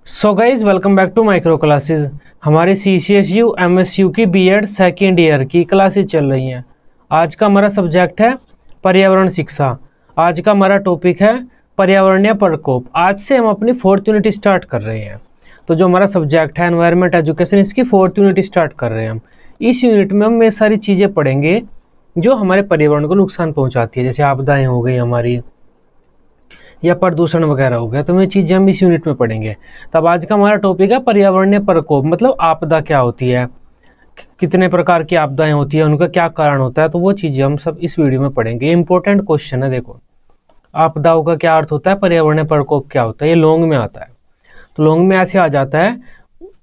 So guys welcome back to micro classes. हमारे CCSU MSU की BEd second year की classes चल रही हैं। आज का हमारा सब्जेक्ट है पर्यावरण शिक्षा। आज का हमारा टॉपिक है पर्यावरणीय प्रकोप। आज से हम अपनी 4th यूनिट स्टार्ट कर रहे हैं। तो जो हमारा सब्जेक्ट है एनवायरनमेंट एजुकेशन, इसकी 4th यूनिट स्टार्ट कर रहे हैं हम। इस यूनिट में हम ये सारी चीज़ें पढ़ेंगे जो हमारे पर्यावरण को नुकसान पहुँचाती है, जैसे आपदाएँ हो गई हमारी या प्रदूषण वगैरह हो गया। तो ये चीज़ें हम इस यूनिट में पढ़ेंगे। तब आज का हमारा टॉपिक है पर्यावरणीय प्रकोप, मतलब आपदा क्या होती है, कितने प्रकार की आपदाएं होती है, उनका क्या कारण होता है। तो वो चीज़ें हम सब इस वीडियो में पढ़ेंगे। इंपॉर्टेंट क्वेश्चन है। देखो, आपदाओं का क्या अर्थ होता है, पर्यावरणीय प्रकोप क्या होता है, ये लॉन्ग में आता है। तो लॉन्ग में ऐसे आ जाता है,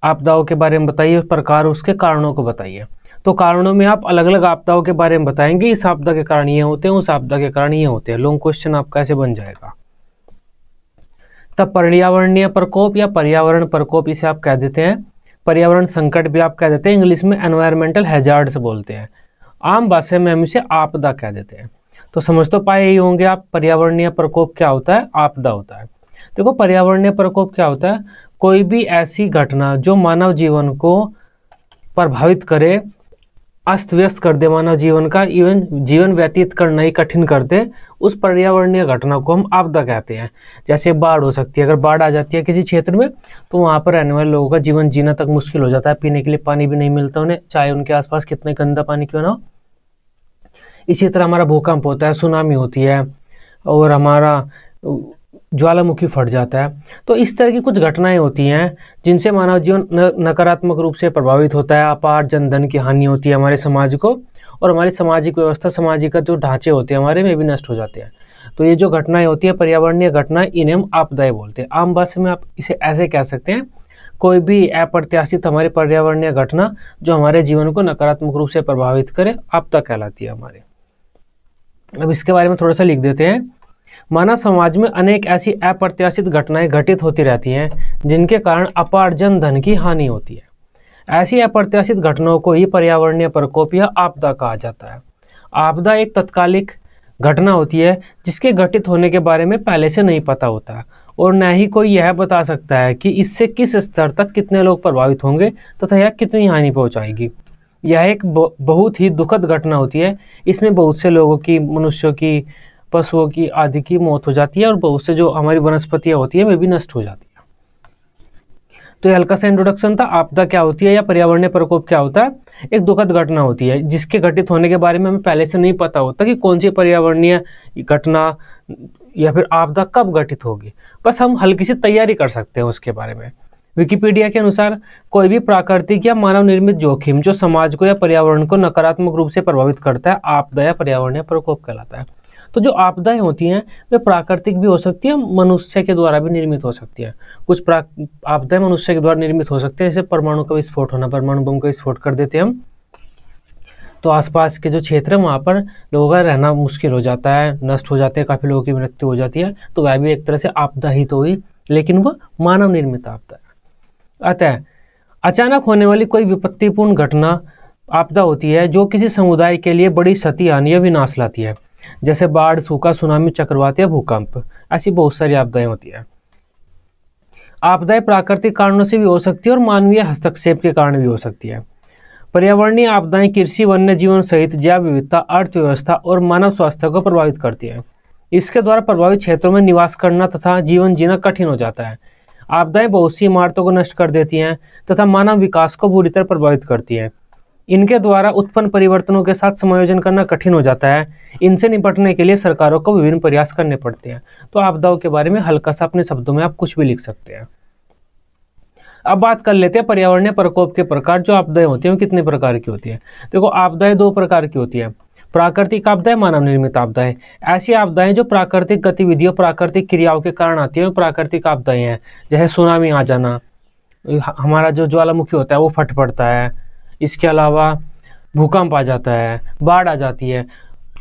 आपदाओं के बारे में बताइए, प्रकार, उसके कारणों को बताइए। तो कारणों में आप अलग अलग आपदाओं के बारे में बताएंगे, इस आपदा के कारण ये होते हैं, उस आपदा के कारण ये होते हैं। लॉन्ग क्वेश्चन आपका ऐसे बन जाएगा। तब पर्यावरणीय प्रकोप या पर्यावरण प्रकोप इसे आप कह देते हैं। पर्यावरण संकट भी आप कह देते हैं। इंग्लिश में एनवायरमेंटल हैजार्ड्स बोलते हैं। आम भाषा में हम इसे आपदा कह देते हैं। तो समझ तो पाए ही होंगे आप, पर्यावरणीय प्रकोप क्या होता है, आपदा होता है। देखो, पर्यावरणीय प्रकोप क्या होता है, कोई भी ऐसी घटना जो मानव जीवन को प्रभावित करे, अस्त व्यस्त कर दे मानव जीवन का, इवन जीवन व्यतीत करना ही कठिन कर दे, उस पर्यावरणीय घटना को हम आपदा कहते हैं। जैसे बाढ़ हो सकती है। अगर बाढ़ आ जाती है किसी क्षेत्र में, तो वहाँ पर रहने वाले लोगों का जीवन जीना तक मुश्किल हो जाता है। पीने के लिए पानी भी नहीं मिलता उन्हें, चाहे उनके आसपास कितना गंदा पानी क्यों ना हो। इसी तरह हमारा भूकंप होता है, सुनामी होती है, और हमारा ज्वालामुखी फट जाता है। तो इस तरह की कुछ घटनाएं होती हैं जिनसे मानव जीवन नकारात्मक रूप से प्रभावित होता है। अपार जनधन की हानि होती है हमारे समाज को, और हमारी सामाजिक व्यवस्था, सामाजिक जो ढांचे होते हैं हमारे में भी नष्ट हो जाते हैं। तो ये जो घटनाएं होती हैं, पर्यावरणीय घटनाएं, इन्हें हम आपदाएं बोलते हैं। आम भाषा में आप इसे ऐसे कह सकते हैं, कोई भी अप्रत्याशित हमारी पर्यावरणीय घटना जो हमारे जीवन को नकारात्मक रूप से प्रभावित करे, आपदा कहलाती है हमारे। अब इसके बारे में थोड़ा सा लिख देते हैं। मानव समाज में अनेक ऐसी अप्रत्याशित घटनाएं घटित होती रहती हैं जिनके कारण अपार्जन धन की हानि होती है। ऐसी अप्रत्याशित घटनाओं को ही पर्यावरणीय प्रकोप या आपदा कहा जाता है। आपदा एक तत्कालिक घटना होती है जिसके घटित होने के बारे में पहले से नहीं पता होता, और न ही कोई यह बता सकता है कि इससे किस स्तर तक कितने लोग प्रभावित होंगे तथा यह कितनी हानि पहुंचाएगी। यह एक बहुत ही दुखद घटना होती है। इसमें बहुत से लोगों की, मनुष्यों की, पशुओं की आदि की मौत हो जाती है, और बहुत से जो हमारी वनस्पतियां होती है वे भी नष्ट हो जाती है। तो ये हल्का सा इंट्रोडक्शन था। आपदा क्या होती है या पर्यावरणीय प्रकोप क्या होता है। एक दुखद घटना होती है जिसके घटित होने के बारे में हमें पहले से नहीं पता होता कि कौन सी पर्यावरणीय घटना या फिर आपदा कब घटित होगी। बस हम हल्की सी तैयारी कर सकते हैं उसके बारे में। विकिपीडिया के अनुसार कोई भी प्राकृतिक या मानव निर्मित जोखिम जो समाज को या पर्यावरण को नकारात्मक रूप से प्रभावित करता है, आपदा या पर्यावरणीय प्रकोप कहलाता है। तो जो आपदाएं होती हैं वे प्राकृतिक भी हो सकती है, मनुष्य के द्वारा भी निर्मित हो सकती है। कुछ आपदाएं मनुष्य के द्वारा निर्मित हो सकती है, जैसे परमाणु का विस्फोट होना, परमाणु बम का विस्फोट कर देते हैं हम, तो आसपास के जो क्षेत्र है वहाँ पर लोगों का रहना मुश्किल हो जाता है, नष्ट हो जाते हैं, काफ़ी लोगों की मृत्यु हो जाती है। तो वह भी एक तरह से आपदा ही तो हुई, लेकिन वह मानव निर्मित आपदा है। अतः अचानक होने वाली कोई विपत्तिपूर्ण घटना आपदा होती है जो किसी समुदाय के लिए बड़ी क्षति, हानि या विनाश लाती है, जैसे बाढ़, सूखा, सुनामी, चक्रवात या भूकंप। ऐसी बहुत सारी आपदाएं होती है। आपदाएं प्राकृतिक कारणों से भी हो सकती है और मानवीय हस्तक्षेप के कारण भी हो सकती है। पर्यावरणीय आपदाएं कृषि, वन्य जीवन सहित जैव विविधता, अर्थव्यवस्था और मानव स्वास्थ्य को प्रभावित करती है। इसके द्वारा प्रभावित क्षेत्रों में निवास करना तथा जीवन जीना कठिन हो जाता है। आपदाएं बहुत सी इमारतों को नष्ट कर देती हैं तथा मानव विकास को बुरी तरह प्रभावित करती हैं। इनके द्वारा उत्पन्न परिवर्तनों के साथ समायोजन करना कठिन हो जाता है। इनसे निपटने के लिए सरकारों को विभिन्न प्रयास करने पड़ते हैं। तो आपदाओं के बारे में हल्का सा अपने शब्दों में आप कुछ भी लिख सकते हैं। अब बात कर लेते हैं पर्यावरणीय प्रकोप के प्रकार। जो आपदाएं होती हैं वो कितने प्रकार की होती है। देखो, आपदाएं दो प्रकार की होती है, प्राकृतिक आपदाएं, मानव निर्मित आपदाएं। ऐसी आपदाएं जो प्राकृतिक गतिविधियों, प्राकृतिक क्रियाओं के कारण आती है, प्राकृतिक आपदाएं हैं। जैसे सुनामी आ जाना, हमारा जो ज्वालामुखी होता है वो फट पड़ता है, इसके अलावा भूकंप आ जाता है, बाढ़ आ जाती है।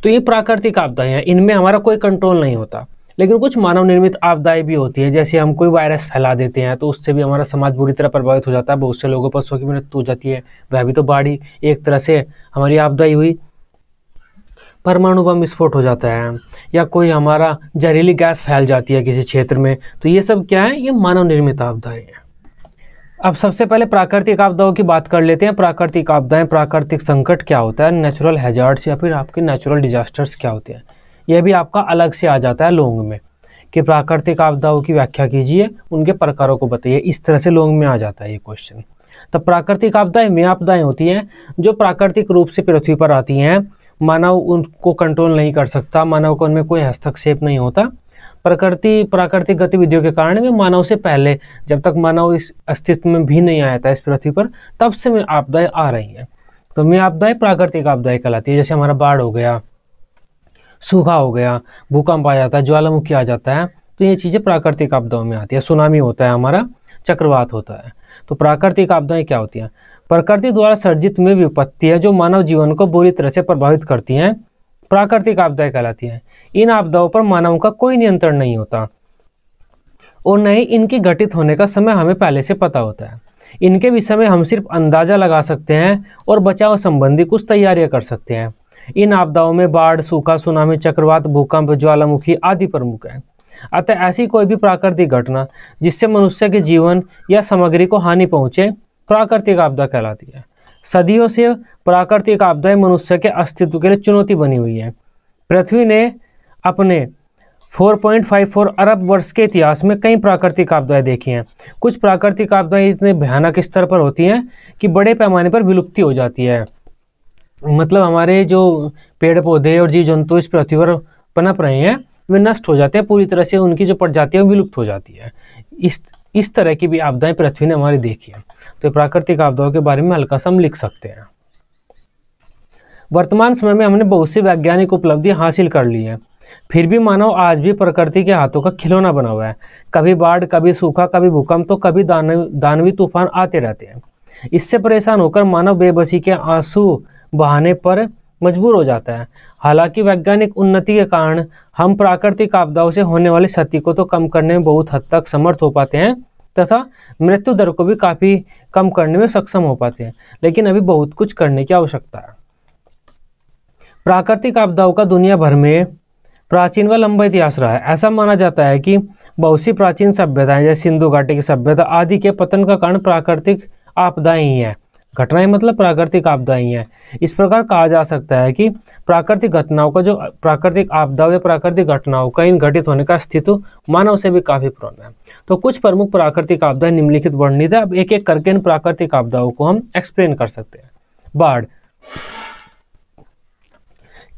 तो ये प्राकृतिक आपदाएं हैं, इनमें हमारा कोई कंट्रोल नहीं होता। लेकिन कुछ मानव निर्मित आपदाएं भी होती है, जैसे हम कोई वायरस फैला देते हैं तो उससे भी हमारा समाज बुरी तरह प्रभावित हो जाता है, बहुत से लोगों, पशुओं की मृत्यु हो जाती है। वह भी तो बाढ़ ही एक तरह से हमारी आपदा ही हुई। परमाणु बम विस्फोट हो जाता है, या कोई हमारा जहरीली गैस फैल जाती है किसी क्षेत्र में, तो ये सब क्या है, ये मानव निर्मित आपदाएं हैं। अब सबसे पहले प्राकृतिक आपदाओं की बात कर लेते हैं। प्राकृतिक आपदाएं, प्राकृतिक संकट क्या होता है, नेचुरल हैजार्ड्स या फिर आपके नेचुरल डिजास्टर्स क्या होते हैं, यह भी आपका अलग से आ जाता है लोंग में कि प्राकृतिक आपदाओं की व्याख्या कीजिए, उनके प्रकारों को बताइए। इस तरह से लोंग में आ जाता है ये क्वेश्चन। तब प्राकृतिक आपदाएं वे आपदाएं होती हैं जो प्राकृतिक रूप से पृथ्वी पर आती हैं, मानव उनको कंट्रोल नहीं कर सकता, मानव को उनमें कोई हस्तक्षेप नहीं होता। प्राकृतिक गतिविधियों के कारण वे मानव से पहले, जब तक मानव इस अस्तित्व में भी नहीं आया था इस पृथ्वी पर, तब से वे आपदाएं आ रही हैं। तो वे आपदाएं प्राकृतिक आपदाएं कहलाती है। जैसे हमारा बाढ़ हो गया, सूखा हो गया, भूकंप आ जाता है, ज्वालामुखी आ जाता है, तो ये चीज़ें प्राकृतिक आपदाओं में आती है। सुनामी होता है हमारा, चक्रवात होता है। तो प्राकृतिक आपदाएं क्या होती हैं? प्रकृति द्वारा सर्जित में विपत्ति है जो मानव जीवन को बुरी तरह से प्रभावित करती हैं, प्राकृतिक आपदाएं कहलाती हैं। इन आपदाओं पर मानव का कोई नियंत्रण नहीं होता और न ही इनके घटित होने का समय हमें पहले से पता होता है। इनके विषय में हम सिर्फ अंदाजा लगा सकते हैं और बचाव संबंधी कुछ तैयारियां कर सकते हैं। इन आपदाओं में बाढ़, सूखा, सुनामी, चक्रवात, भूकंप, ज्वालामुखी आदि प्रमुख हैं। अतः ऐसी कोई भी प्राकृतिक घटना जिससे मनुष्य के जीवन या सामग्री को हानि पहुंचे, प्राकृतिक आपदा कहलाती है। सदियों से प्राकृतिक आपदाएं मनुष्य के अस्तित्व के लिए चुनौती बनी हुई है। पृथ्वी ने अपने 4.54 अरब वर्ष के इतिहास में कई प्राकृतिक आपदाएं देखी हैं। कुछ प्राकृतिक आपदाएं इतने भयानक स्तर पर होती हैं कि बड़े पैमाने पर विलुप्ति हो जाती है। मतलब हमारे जो पेड़ पौधे और जीव जंतु इस पृथ्वी पर पनप रहे हैं वे नष्ट हो जाते हैं, पूरी तरह से उनकी जो प्रजाति है विलुप्त हो जाती है। इस तरह की भी आपदाएं पृथ्वी ने हमारी देखी है। तो प्राकृतिक आपदाओं के बारे में हल्का सा हम लिख सकते हैं। वर्तमान समय में हमने बहुत सी वैज्ञानिक उपलब्धियां हासिल कर ली है, फिर भी मानव आज भी प्रकृति के हाथों का खिलौना बना हुआ है। कभी बाढ़, कभी सूखा, कभी भूकंप, तो कभी दानवी तूफान आते रहते हैं। इससे परेशान होकर मानव बेबसी के आंसू बहाने पर मजबूर हो जाता है। हालांकि वैज्ञानिक उन्नति के कारण हम प्राकृतिक आपदाओं से होने वाली क्षति को तो कम करने में बहुत हद तक समर्थ हो पाते हैं तथा मृत्यु दर को भी काफ़ी कम करने में सक्षम हो पाते हैं, लेकिन अभी बहुत कुछ करने की आवश्यकता है। प्राकृतिक आपदाओं का दुनिया भर में प्राचीन व लंबा इतिहास रहा है। ऐसा माना जाता है कि बहुत सी प्राचीन सभ्यताएं जैसे सिंधु घाटी की सभ्यता आदि के पतन का कारण प्राकृतिक आपदाएं ही हैं। घटनाएं मतलब प्राकृतिक आपदाएं ही हैं। इस प्रकार कहा जा सकता है कि प्राकृतिक घटनाओं का, जो प्राकृतिक आपदाओं या प्राकृतिक घटनाओं का इन घटित होने का अस्तित्व मानव से भी काफी पुराना है। तो कुछ प्रमुख प्राकृतिक आपदाएं निम्नलिखित वर्णित है। अब एक एक करके इन प्राकृतिक आपदाओं को हम एक्सप्लेन कर सकते हैं। बाढ़,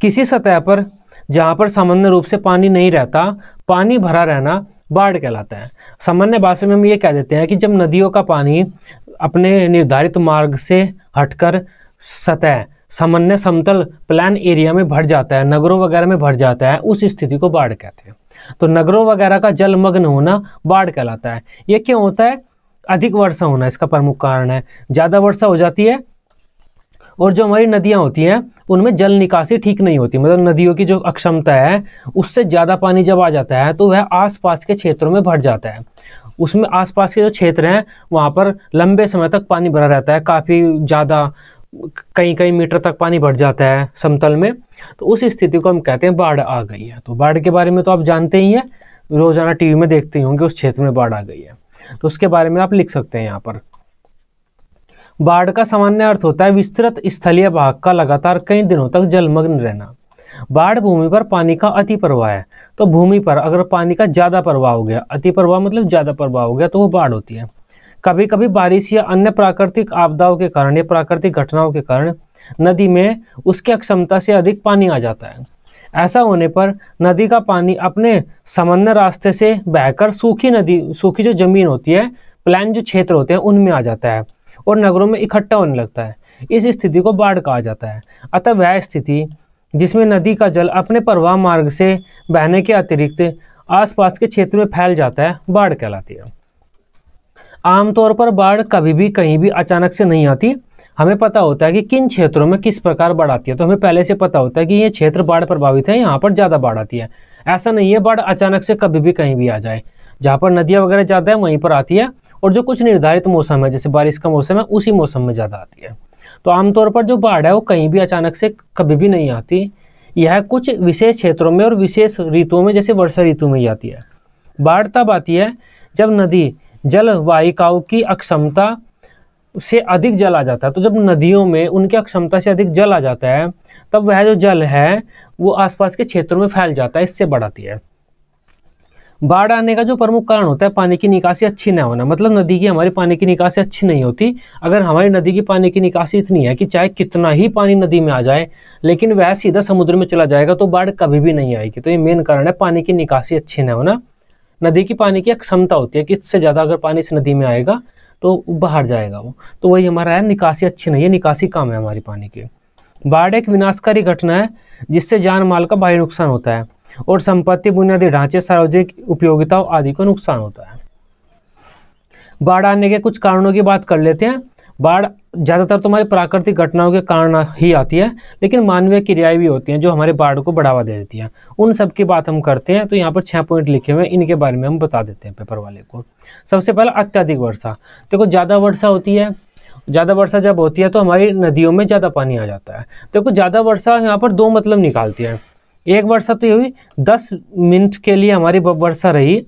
किसी सतह पर जहां पर सामान्य रूप से पानी नहीं रहता, पानी भरा रहना बाढ़ कहलाता है। सामान्य भाषा में हम ये कह देते हैं कि जब नदियों का पानी अपने निर्धारित मार्ग से हटकर सतह, सामान्य समतल प्लान एरिया में भर जाता है, नगरों वगैरह में भर जाता है, उस स्थिति को बाढ़ कहते हैं। तो नगरों वगैरह का जलमग्न होना बाढ़ कहलाता है। ये क्यों होता है? अधिक वर्षा होना इसका प्रमुख कारण है। ज़्यादा वर्षा हो जाती है और जो हमारी नदियाँ होती हैं उनमें जल निकासी ठीक नहीं होती, मतलब नदियों की जो अक्षमता है उससे ज़्यादा पानी जब आ जाता है तो वह आसपास के क्षेत्रों में भर जाता है। उसमें आसपास के जो क्षेत्र हैं वहाँ पर लंबे समय तक पानी भरा रहता है, काफ़ी ज़्यादा, कई कई मीटर तक पानी भर जाता है समतल में। तो उस स्थिति को हम कहते हैं बाढ़ आ गई है। तो बाढ़ के बारे में तो आप जानते ही हैं, रोज़ाना टीवी में देखते ही होंगे उस क्षेत्र में बाढ़ आ गई है, तो उसके बारे में आप लिख सकते हैं यहाँ पर। बाढ़ का सामान्य अर्थ होता है विस्तृत स्थलीय भाग का लगातार कई दिनों तक जलमग्न रहना। बाढ़ भूमि पर पानी का अति प्रवाह है। तो भूमि पर अगर पानी का ज़्यादा प्रवाह हो गया, अति प्रवाह मतलब ज़्यादा प्रवाह हो गया, तो वो बाढ़ होती है। कभी कभी बारिश या अन्य प्राकृतिक आपदाओं के कारण या प्राकृतिक घटनाओं के कारण नदी में उसकी अक्षमता से अधिक पानी आ जाता है। ऐसा होने पर नदी का पानी अपने सामान्य रास्ते से बहकर सूखी जो जमीन होती है, प्लान जो क्षेत्र होते हैं उनमें आ जाता है और नगरों में इकट्ठा होने लगता है। इस स्थिति को बाढ़ कहा जाता है। अतः वह स्थिति जिसमें नदी का जल अपने प्रवाह मार्ग से बहने के अतिरिक्त आसपास के क्षेत्र में फैल जाता है, बाढ़ कहलाती है। आमतौर पर बाढ़ कभी भी कहीं भी अचानक से नहीं आती। हमें पता होता है कि किन क्षेत्रों में किस प्रकार बाढ़ आती है, तो हमें पहले से पता होता है कि ये क्षेत्र बाढ़ प्रभावित है, यहाँ पर ज़्यादा बाढ़ आती है। ऐसा नहीं है बाढ़ अचानक से कभी भी कहीं भी आ जाए। जहाँ पर नदियाँ वगैरह ज़्यादा है वहीं पर आती है, और जो कुछ निर्धारित मौसम है जैसे बारिश का मौसम है उसी मौसम में ज़्यादा आती है। तो आमतौर पर जो बाढ़ है वो कहीं भी अचानक से कभी भी नहीं आती। यह कुछ विशेष क्षेत्रों में और विशेष ऋतुओं में जैसे वर्षा ऋतु में ही आती है। बाढ़ तब आती है जब नदी जल वाहिकाओं की अक्षमता से अधिक जल आ जाता है। तो जब नदियों में उनकी अक्षमता से अधिक जल आ जाता है तब वह जो जल है वो आसपास के क्षेत्रों में फैल जाता है, इससे बाढ़ आती है। बाढ़ आने का जो प्रमुख कारण होता है पानी की निकासी अच्छी न होना, मतलब नदी की हमारी पानी की निकासी अच्छी नहीं होती। अगर हमारी नदी की पानी की निकासी इतनी है कि चाहे कितना ही पानी नदी में आ जाए लेकिन वह सीधा समुद्र में चला जाएगा तो बाढ़ कभी भी नहीं आएगी। तो ये मेन कारण है पानी की निकासी अच्छी न होना। नदी की पानी की क्षमता होती है कि इससे ज़्यादा अगर पानी इस नदी में आएगा तो बाहर जाएगा वो, तो वही हमारा है निकासी अच्छी नहीं है, निकासी कम है हमारी पानी की। बाढ़ एक विनाशकारी घटना है जिससे जान माल का भारी नुकसान होता है और संपत्ति, बुनियादी ढांचे, सार्वजनिक उपयोगिताओं आदि को नुकसान होता है। बाढ़ आने के कुछ कारणों की बात कर लेते हैं। बाढ़ ज़्यादातर तो हमारी प्राकृतिक घटनाओं के कारण ही आती है, लेकिन मानवीय क्रियाएं भी होती हैं जो हमारे बाढ़ को बढ़ावा दे देती हैं। उन सब की बात हम करते हैं। तो यहाँ पर 6 पॉइंट लिखे हुए हैं, इनके बारे में हम बता देते हैं पेपर वाले को। सबसे पहला अत्यधिक वर्षा। देखो ज़्यादा वर्षा होती है, ज़्यादा वर्षा जब होती है तो हमारी नदियों में ज़्यादा पानी आ जाता है। देखो ज़्यादा वर्षा यहाँ पर दो मतलब निकालती है। एक वर्षा तो ये हुई 10 मिनट के लिए हमारी वर्षा रही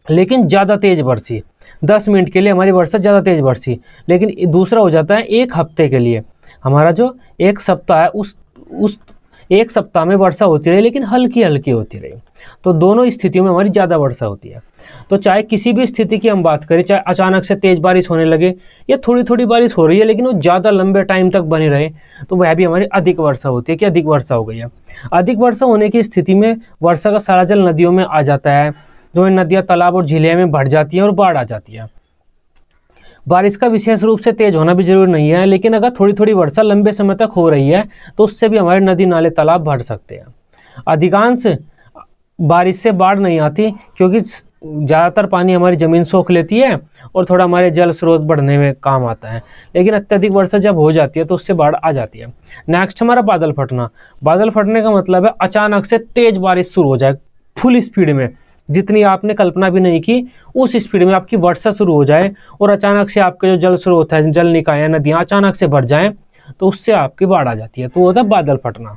लेकिन ज़्यादा तेज़ बरसी, 10 मिनट के लिए हमारी वर्षा ज़्यादा तेज़ बरसी। लेकिन दूसरा हो जाता है 1 हफ्ते के लिए, हमारा जो 1 सप्ताह है उस 1 सप्ताह में वर्षा होती रही लेकिन हल्की हल्की होती रही। तो दोनों स्थितियों में हमारी ज़्यादा वर्षा होती है। तो चाहे किसी भी स्थिति की हम बात करें, चाहे अचानक से तेज़ बारिश होने लगे या थोड़ी थोड़ी बारिश हो रही है लेकिन वो ज़्यादा लंबे टाइम तक बनी रहे, तो वह भी हमारी अधिक वर्षा होती है कि अधिक वर्षा हो गई है। अधिक वर्षा होने की स्थिति में वर्षा का सारा जल नदियों में आ जाता है, जो नदियाँ, तालाब और झीलें में भर जाती हैं और बाढ़ आ जाती है। बारिश का विशेष रूप से तेज होना भी जरूरी नहीं है, लेकिन अगर थोड़ी थोड़ी वर्षा लंबे समय तक हो रही है तो उससे भी हमारे नदी, नाले, तालाब भर सकते हैं। अधिकांश बारिश से बाढ़ नहीं आती क्योंकि ज़्यादातर पानी हमारी ज़मीन सोख लेती है और थोड़ा हमारे जल स्रोत बढ़ने में काम आता है। लेकिन अत्यधिक वर्षा जब हो जाती है तो उससे बाढ़ आ जाती है। नेक्स्ट हमारा बादल फटना। बादल फटने का मतलब है अचानक से तेज़ बारिश शुरू हो जाए फुल स्पीड में, जितनी आपने कल्पना भी नहीं की उस स्पीड में आपकी वर्षा शुरू हो जाए और अचानक से आपके जो जल स्रोत है, जल निकाय, नदियाँ अचानक से भर जाएं तो उससे आपकी बाढ़ आ जाती है। तो वो होता है बादल फटना।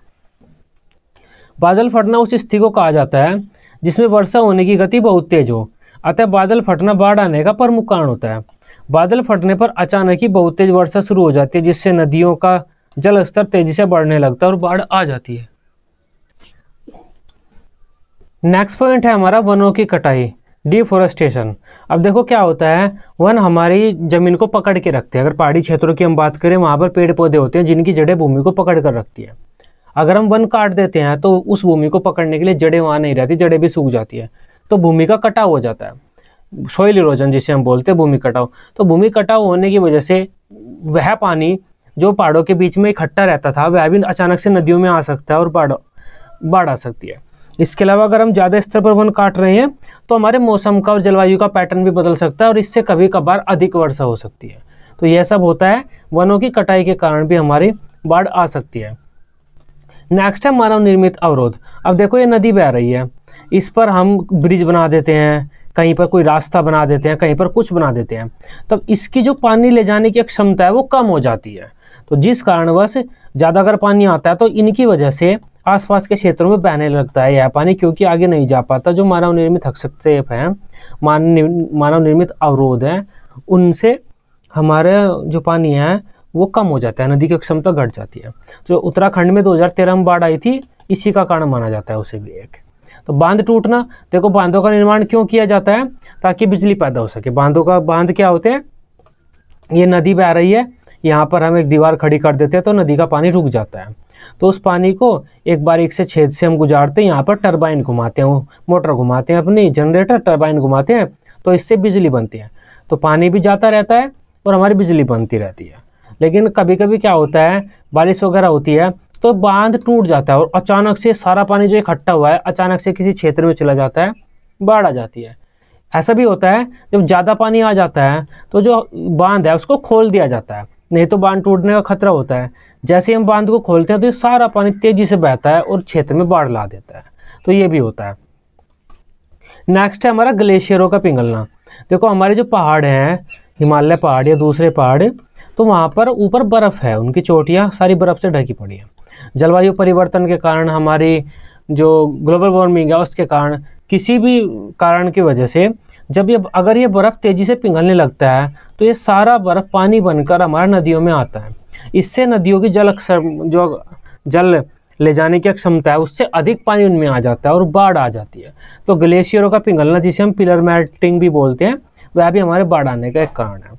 बादल फटना उस स्थिति को कहा जाता है जिसमें वर्षा होने की गति बहुत तेज हो, अतः बादल फटना बाढ़ आने का प्रमुख कारण होता है। बादल फटने पर अचानक ही बहुत तेज वर्षा शुरू हो जाती है जिससे नदियों का जल स्तर तेजी से बढ़ने लगता है और बाढ़ आ जाती है। नेक्स्ट पॉइंट है हमारा वनों की कटाई, डिफोरेस्टेशन। अब देखो क्या होता है, वन हमारी जमीन को पकड़ के रखते हैं। अगर पहाड़ी क्षेत्रों की हम बात करें, वहाँ पर पेड़ पौधे होते हैं जिनकी जड़ें भूमि को पकड़ कर रखती है। अगर हम वन काट देते हैं तो उस भूमि को पकड़ने के लिए जड़ें वहाँ नहीं रहती, जड़ें भी सूख जाती है, तो भूमि का कटाव हो जाता है, सॉइल इरोजन जिसे हम बोलते हैं, भूमि कटाव। तो भूमि कटाव होने की वजह से वह पानी जो पहाड़ों के बीच में इकट्ठा रहता था वह भी अचानक से नदियों में आ सकता है और बाढ़ आ सकती है। इसके अलावा अगर हम ज़्यादा स्तर पर वन काट रहे हैं तो हमारे मौसम का और जलवायु का पैटर्न भी बदल सकता है और इससे कभी कभार अधिक वर्षा हो सकती है। तो यह सब होता है, वनों की कटाई के कारण भी हमारी बाढ़ आ सकती है। नेक्स्ट है मानव निर्मित अवरोध। अब देखो ये नदी बह रही है, इस पर हम ब्रिज बना देते हैं, कहीं पर कोई रास्ता बना देते हैं, कहीं पर कुछ बना देते हैं, तब इसकी जो पानी ले जाने की क्षमता है वो कम हो जाती है। तो जिस कारणवश ज़्यादा अगर पानी आता है तो इनकी वजह से आसपास के क्षेत्रों में बहने लगता है यह पानी, क्योंकि आगे नहीं जा पाता। जो मानव निर्मित हस्तक्षेप हैं, मानव निर्मित अवरोध हैं, उनसे हमारे जो पानी है वो कम हो जाता है, नदी की क्षमता घट जाती है। जो उत्तराखंड में 2013 में बाढ़ आई थी, इसी का कारण माना जाता है उसे भी एक। तो बांध टूटना, देखो बांधों का निर्माण क्यों किया जाता है, ताकि बिजली पैदा हो सके। बांध क्या होते हैं, ये नदी बह रही है, यहाँ पर हम एक दीवार खड़ी कर देते हैं तो नदी का पानी रुक जाता है। तो उस पानी को एक बारीक से छेद से हम गुजारते हैं, यहाँ पर टरबाइन घुमाते हैं, मोटर घुमाते हैं, अपनी जनरेटर टरबाइन घुमाते हैं, तो इससे बिजली बनती है। तो पानी भी जाता रहता है और हमारी बिजली बनती रहती है। लेकिन कभी कभी क्या होता है, बारिश वगैरह होती है तो बांध टूट जाता है और अचानक से सारा पानी जो इकट्ठा हुआ है अचानक से किसी क्षेत्र में चला जाता है, बाढ़ आ जाती है। ऐसा भी होता है जब ज़्यादा पानी आ जाता है तो जो बांध है उसको खोल दिया जाता है, नहीं तो बांध टूटने का खतरा होता है। जैसे हम बांध को खोलते हैं तो ये सारा पानी तेजी से बहता है और क्षेत्र में बाढ़ ला देता है। तो ये भी होता है। नेक्स्ट है हमारा ग्लेशियरों का पिघलना। देखो हमारे जो पहाड़ हैं, हिमालय पहाड़ या दूसरे पहाड़, तो वहाँ पर ऊपर बर्फ़ है, उनकी चोटियाँ सारी बर्फ़ से ढकी पड़ी है। जलवायु परिवर्तन के कारण, हमारी जो ग्लोबल वार्मिंग है उसके कारण, किसी भी कारण की वजह से अगर ये बर्फ़ तेज़ी से पिघलने लगता है तो ये सारा बर्फ़ पानी बनकर हमारा नदियों में आता है। इससे नदियों की जल ले जाने की क्षमता है उससे अधिक पानी उनमें आ जाता है और बाढ़ आ जाती है। तो ग्लेशियरों का पिघलना, जिसे हम पिलर मेल्टिंग भी बोलते हैं, वह भी हमारे बाढ़ आने का एक कारण है।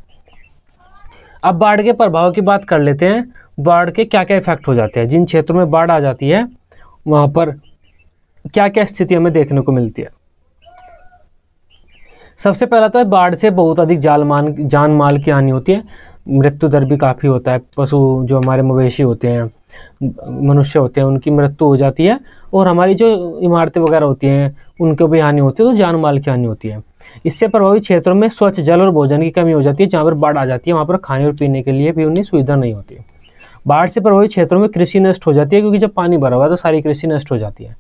अब बाढ़ के प्रभाव की बात कर लेते हैं। बाढ़ के क्या क्या इफेक्ट हो जाते हैं, जिन क्षेत्रों में बाढ़ आ जाती है वहाँ पर क्या क्या स्थिति हमें देखने को मिलती है। सबसे पहला तो है बाढ़ से बहुत अधिक जान माल की हानि होती है। मृत्यु दर भी काफ़ी होता है। पशु जो हमारे मवेशी होते हैं, मनुष्य होते हैं, उनकी मृत्यु हो जाती है और हमारी जो इमारतें वगैरह होती हैं उनको भी हानि होती है, तो जान माल की हानि होती है। इससे प्रभावित क्षेत्रों में स्वच्छ जल और भोजन की कमी हो जाती है। जहाँ पर बाढ़ आ जाती है वहाँ पर खाने और पीने के लिए भी उन्हें सुविधा नहीं होती। बाढ़ से प्रभावित क्षेत्रों में कृषि नष्ट हो जाती है, क्योंकि जब पानी भरा हुआ है तो सारी कृषि नष्ट हो जाती है।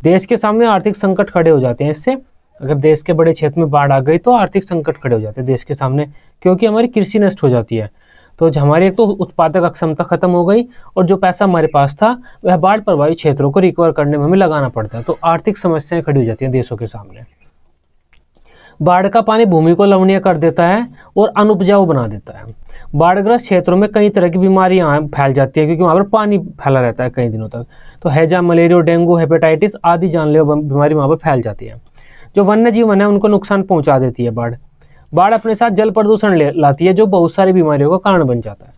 देश के सामने आर्थिक संकट खड़े हो जाते हैं इससे। अगर देश के बड़े क्षेत्र में बाढ़ आ गई तो आर्थिक संकट खड़े हो जाते हैं देश के सामने, क्योंकि हमारी कृषि नष्ट हो जाती है। तो हमारी एक तो उत्पादक क्षमता खत्म हो गई और जो पैसा हमारे पास था वह बाढ़ प्रभावित क्षेत्रों को रिकवर करने में हमें लगाना पड़ता है। तो आर्थिक समस्याएं खड़ी हो जाती हैं देशों के सामने। बाढ़ का पानी भूमि को लवणीय कर देता है और अनुपजाऊ बना देता है। बाढ़ग्रस्त क्षेत्रों में कई तरह की बीमारियां फैल जाती है, क्योंकि वहाँ पर पानी फैला रहता है कई दिनों तक। तो हैजा, मलेरिया, डेंगू, हेपेटाइटिस आदि जानलेवा बीमारी वहाँ पर फैल जाती है। जो वन्य जीवन है उनको नुकसान पहुँचा देती है बाढ़ अपने साथ जल प्रदूषण लाती है, जो बहुत सारी बीमारियों का कारण बन जाता है।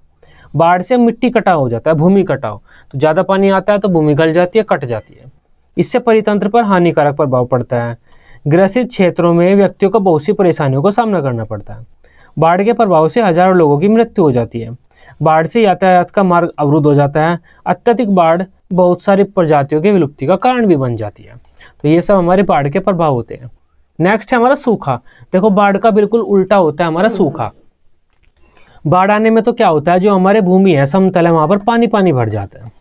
बाढ़ से मिट्टी कटाव हो जाता है, भूमि कटाव। तो ज़्यादा पानी आता है तो भूमि गल जाती है, कट जाती है। इससे परितंत्र पर हानिकारक प्रभाव पड़ता है। ग्रसित क्षेत्रों में व्यक्तियों को बहुत सी परेशानियों का सामना करना पड़ता है। बाढ़ के प्रभाव से हजारों लोगों की मृत्यु हो जाती है। बाढ़ से यातायात का मार्ग अवरुद्ध हो जाता है। अत्यधिक बाढ़ बहुत सारी प्रजातियों की विलुप्ति का कारण भी बन जाती है। तो ये सब हमारे बाढ़ के प्रभाव होते हैं। नेक्स्ट है हमारा सूखा। देखो, बाढ़ का बिल्कुल उल्टा होता है हमारा सूखा। बाढ़ आने में तो क्या होता है, जो हमारे भूमि है, समतल है, वहाँ पर पानी भर जाता है।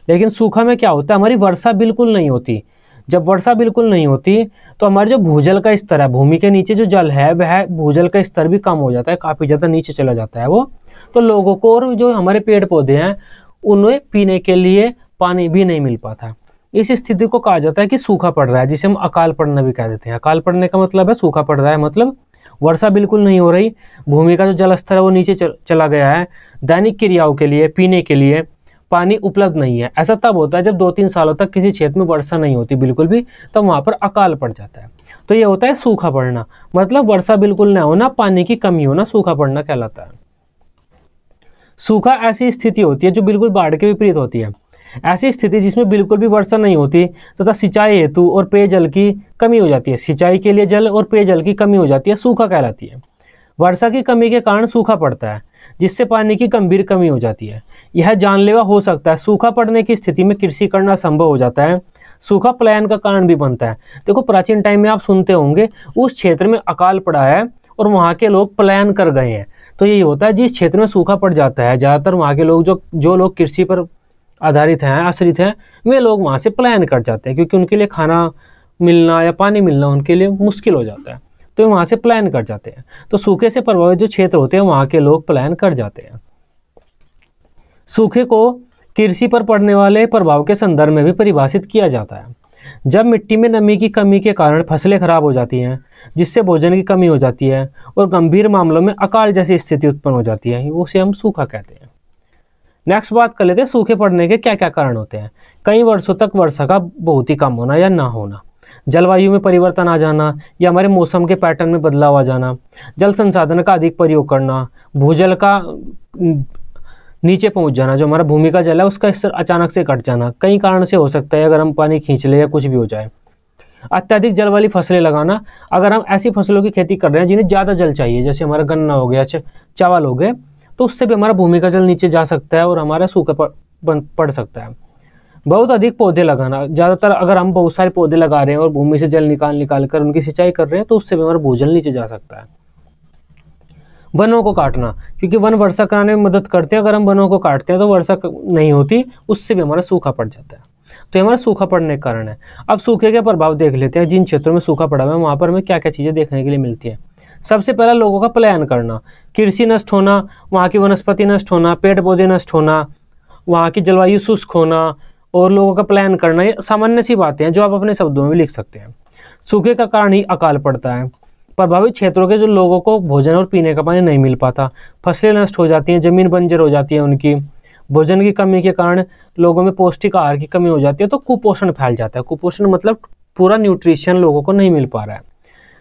लेकिन सूखा में क्या होता है, हमारी वर्षा बिल्कुल नहीं होती। जब वर्षा बिल्कुल नहीं होती तो हमारे जो भूजल का स्तर है, भूमि के नीचे जो जल है, वह भूजल का स्तर भी कम हो जाता है, काफ़ी ज़्यादा नीचे चला जाता है वो। तो लोगों को और जो हमारे पेड़ पौधे हैं उन्हें पीने के लिए पानी भी नहीं मिल पाता। इस स्थिति को कहा जाता है कि सूखा पड़ रहा है, जिसे हम अकाल पड़ना भी कह देते हैं। अकाल पड़ने का मतलब है सूखा पड़ रहा है, मतलब वर्षा बिल्कुल नहीं हो रही, भूमि का जो जल स्तर है वो नीचे चला गया है। दैनिक क्रियाओं के लिए, पीने के लिए पानी उपलब्ध नहीं है। ऐसा तब होता है जब 2-3 सालों तक किसी क्षेत्र में वर्षा नहीं होती बिल्कुल भी, तब वहाँ पर अकाल पड़ जाता है। तो ये होता है सूखा पड़ना, मतलब वर्षा बिल्कुल न होना, पानी की कमी होना, सूखा पड़ना कहलाता है। सूखा ऐसी स्थिति होती है जो बिल्कुल बाढ़ के विपरीत होती है। ऐसी स्थिति जिसमें बिल्कुल भी वर्षा नहीं होती तथा सिंचाई हेतु और पेयजल की कमी हो जाती है। सिंचाई के लिए जल और पेयजल की कमी हो जाती है, सूखा कहलाती है। वर्षा की कमी के कारण सूखा पड़ता है, जिससे पानी की गंभीर कमी हो जाती है। यह जानलेवा हो सकता है। सूखा पड़ने की स्थिति में कृषि करना संभव हो जाता है। सूखा पलायन का कारण भी बनता है। देखो, प्राचीन टाइम में आप सुनते होंगे उस क्षेत्र में अकाल पड़ा है और वहाँ के लोग पलायन कर गए हैं। तो यही होता है, जिस क्षेत्र में सूखा पड़ जाता है, ज़्यादातर वहाँ के लोग जो लोग कृषि पर आधारित हैं, आश्रित हैं, वे लोग वहाँ से पलायन कर जाते हैं, क्योंकि उनके लिए खाना मिलना या पानी मिलना उनके लिए मुश्किल हो जाता है, तो वहाँ से पलायन कर जाते हैं। तो सूखे से प्रभावित जो क्षेत्र होते हैं वहाँ के लोग पलायन कर जाते हैं। सूखे को कृषि पर पड़ने वाले प्रभाव के संदर्भ में भी परिभाषित किया जाता है। जब मिट्टी में नमी की कमी के कारण फसलें खराब हो जाती हैं, जिससे भोजन की कमी हो जाती है और गंभीर मामलों में अकाल जैसी स्थिति उत्पन्न हो जाती है, उसे हम सूखा कहते हैं। नेक्स्ट बात कर लेते हैं सूखे पड़ने के क्या क्या कारण होते हैं। कई वर्षों तक वर्षा का बहुत ही कम होना या ना होना, जलवायु में परिवर्तन आ जाना या हमारे मौसम के पैटर्न में बदलाव आ जाना, जल संसाधन का अधिक प्रयोग करना, भूजल का नीचे पहुंच जाना, जो हमारा भूमि का जल है उसका स्तर अचानक से घट जाना, कई कारण से हो सकता है, अगर हम पानी खींच ले या कुछ भी हो जाए। अत्यधिक जल वाली फसलें लगाना, अगर हम ऐसी फसलों की खेती कर रहे हैं जिन्हें ज़्यादा जल चाहिए, जैसे हमारा गन्ना हो गया, चावल हो गए, तो उससे भी हमारा भूमि का जल नीचे जा सकता है और हमारा सूखा पड़ सकता है। बहुत अधिक पौधे लगाना, ज़्यादातर अगर हम बहुत सारे पौधे लगा रहे हैं और भूमि से जल निकाल कर उनकी सिंचाई कर रहे हैं, तो उससे भी हमारा भूजल नीचे जा सकता है। वनों को काटना, क्योंकि वन वर्षा कराने में मदद करते हैं। अगर हम वनों को काटते हैं तो वर्षा नहीं होती, उससे भी हमारा सूखा पड़ जाता है। तो ये हमारा सूखा पड़ने के कारण है। अब सूखे के प्रभाव देख लेते हैं। जिन क्षेत्रों में सूखा पड़ा हुआ है वहाँ पर हमें क्या क्या चीज़ें देखने के लिए मिलती है। सबसे पहला, लोगों का पलायन करना, कृषि नष्ट होना, वहाँ की वनस्पति नष्ट होना, पेड़ पौधे नष्ट होना, वहाँ की जलवायु शुष्क होना और लोगों का पलायन करना, ये सामान्य सी बातें हैं जो आप अपने शब्दों में भी लिख सकते हैं। सूखे का कारण ही अकाल पड़ता है। प्रभावित क्षेत्रों के जो लोगों को भोजन और पीने का पानी नहीं मिल पाता, फसलें नष्ट हो जाती हैं, जमीन बंजर हो जाती है उनकी, भोजन की कमी के कारण लोगों में पौष्टिक आहार की कमी हो जाती है, तो कुपोषण फैल जाता है। कुपोषण मतलब पूरा न्यूट्रिशन लोगों को नहीं मिल पा रहा है।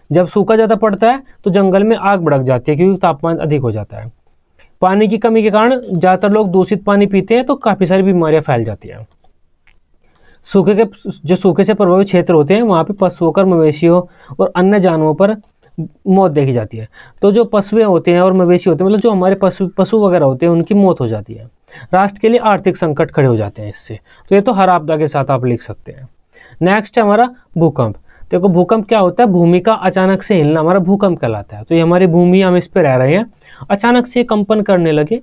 जब सूखा ज़्यादा पड़ता है तो जंगल में आग भड़क जाती है क्योंकि तापमान अधिक हो जाता है। पानी की कमी के कारण ज़्यादातर लोग दूषित पानी पीते हैं तो काफ़ी सारी बीमारियां फैल जाती हैं। सूखे से प्रभावित क्षेत्र होते हैं वहाँ पे पशुओं और मवेशियों और अन्य जानवरों पर मौत देखी जाती है। तो जो पशुएं होते हैं और मवेशी होते हैं, मतलब जो हमारे पशु वगैरह होते हैं, उनकी मौत हो जाती है। राष्ट्र के लिए आर्थिक संकट खड़े हो जाते हैं इससे। तो ये तो हर आपदा के साथ आप लिख सकते हैं। नेक्स्ट है हमारा भूकंप। देखो भूकंप क्या होता है, भूमि का अचानक से हिलना हमारा भूकंप कहलाता है। तो ये हमारी भूमि, हम इस पे रह रहे हैं, अचानक से कंपन करने लगे,